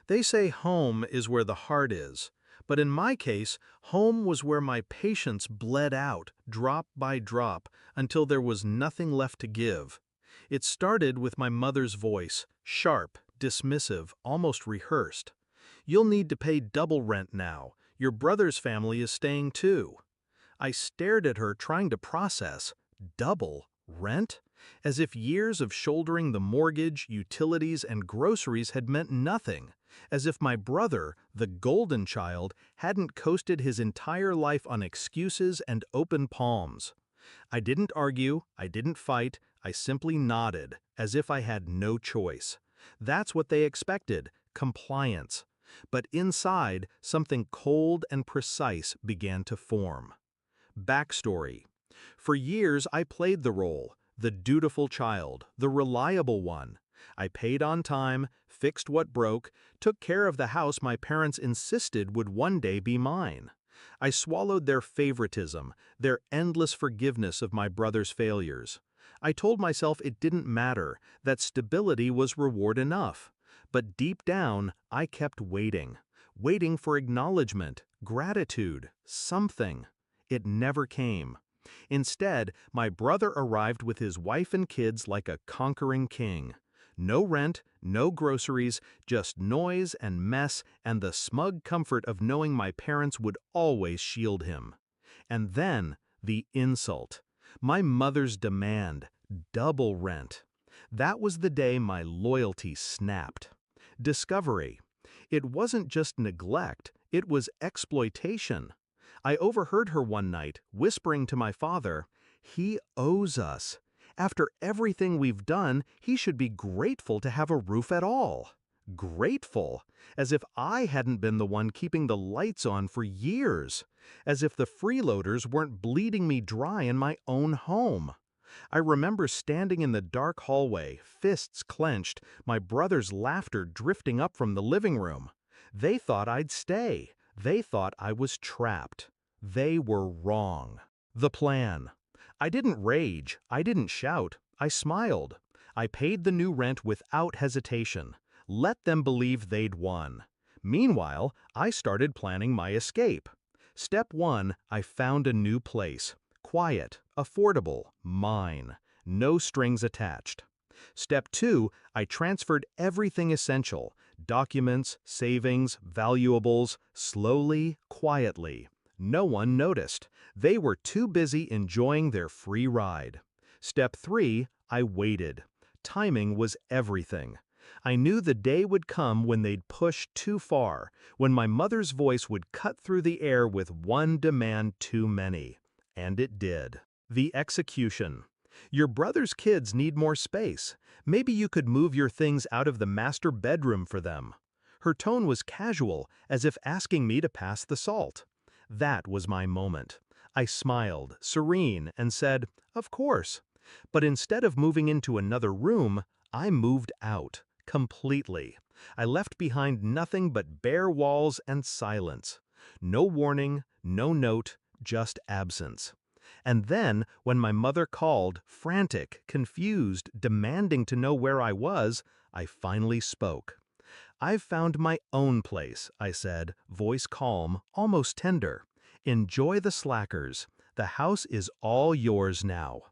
They say home is where the heart is, but in my case, home was where my patience bled out, drop by drop, until there was nothing left to give. It started with my mother's voice, sharp, dismissive, almost rehearsed. "You'll need to pay double rent now. Your brother's family is staying too." I stared at her trying to process. Double rent? As if years of shouldering the mortgage, utilities, and groceries had meant nothing. As if my brother, the golden child, hadn't coasted his entire life on excuses and open palms. I didn't argue, I didn't fight, I simply nodded, as if I had no choice. That's what they expected, compliance. But inside, something cold and precise began to form. Backstory. For years I played the role, the dutiful child, the reliable one. I paid on time, fixed what broke, took care of the house my parents insisted would one day be mine. I swallowed their favoritism, their endless forgiveness of my brother's failures. I told myself it didn't matter, that stability was reward enough. But deep down, I kept waiting. Waiting for acknowledgement, gratitude, something. It never came. Instead, my brother arrived with his wife and kids like a conquering king. No rent, no groceries, just noise and mess and the smug comfort of knowing my parents would always shield him. And then, the insult. My mother's demand, double rent. That was the day my loyalty snapped. Discovery. It wasn't just neglect, it was exploitation. I overheard her one night, whispering to my father, "He owes us. After everything we've done, he should be grateful to have a roof at all." Grateful, as if I hadn't been the one keeping the lights on for years, as if the freeloaders weren't bleeding me dry in my own home. I remember standing in the dark hallway, fists clenched, my brother's laughter drifting up from the living room. They thought I'd stay. They thought I was trapped. They were wrong. The plan. I didn't rage, I didn't shout, I smiled. I paid the new rent without hesitation. Let them believe they'd won. Meanwhile, I started planning my escape. Step 1, I found a new place. Quiet, affordable, mine. No strings attached. Step 2, I transferred everything essential. Documents, savings, valuables, slowly, quietly. No one noticed. They were too busy enjoying their free ride. Step 3, I waited. Timing was everything. I knew the day would come when they'd push too far, when my mother's voice would cut through the air with one demand too many. And it did. The execution. Your brother's kids need more space. Maybe you could move your things out of the master bedroom for them. Her tone was casual, as if asking me to pass the salt. That was my moment. I smiled, serene, and said, "Of course." But instead of moving into another room, I moved out, completely. I left behind nothing but bare walls and silence. No warning, no note, just absence. And then, when my mother called, frantic, confused, demanding to know where I was, I finally spoke. "I've found my own place," I said, voice calm, almost tender. "Enjoy the slackers. The house is all yours now."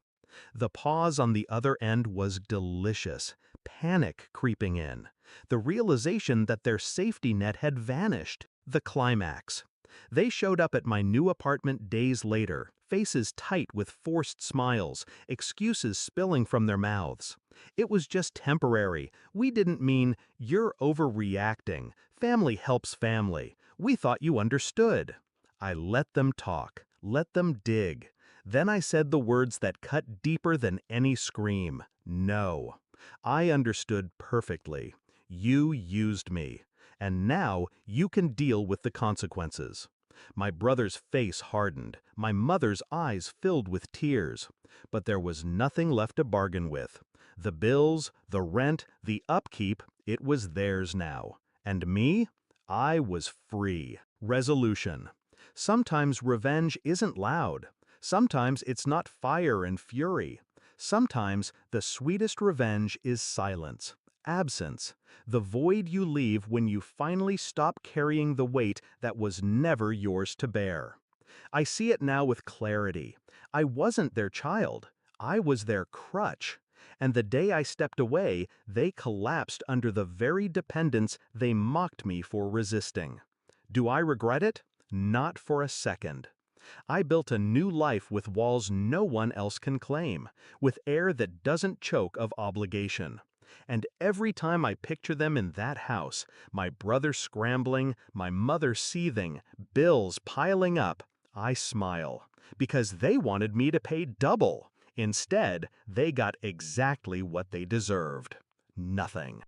The pause on the other end was delicious, panic creeping in. The realization that their safety net had vanished. The climax. They showed up at my new apartment days later, faces tight with forced smiles, excuses spilling from their mouths. It was just temporary. We didn't mean, "You're overreacting. Family helps family. We thought you understood." I let them talk, let them dig. Then I said the words that cut deeper than any scream. No. I understood perfectly. You used me. And now you can deal with the consequences. My brother's face hardened, my mother's eyes filled with tears. But there was nothing left to bargain with. The bills, the rent, the upkeep, it was theirs now. And me? I was free. Resolution. Sometimes revenge isn't loud. Sometimes it's not fire and fury. Sometimes the sweetest revenge is silence. Absence, the void you leave when you finally stop carrying the weight that was never yours to bear. I see it now with clarity. I wasn't their child. I was their crutch. And the day I stepped away, they collapsed under the very dependence they mocked me for resisting. Do I regret it? Not for a second. I built a new life with walls no one else can claim, with air that doesn't choke of obligation. And every time I picture them in that house, my brother scrambling, my mother seething, bills piling up, I smile, because they wanted me to pay double. Instead, they got exactly what they deserved: nothing.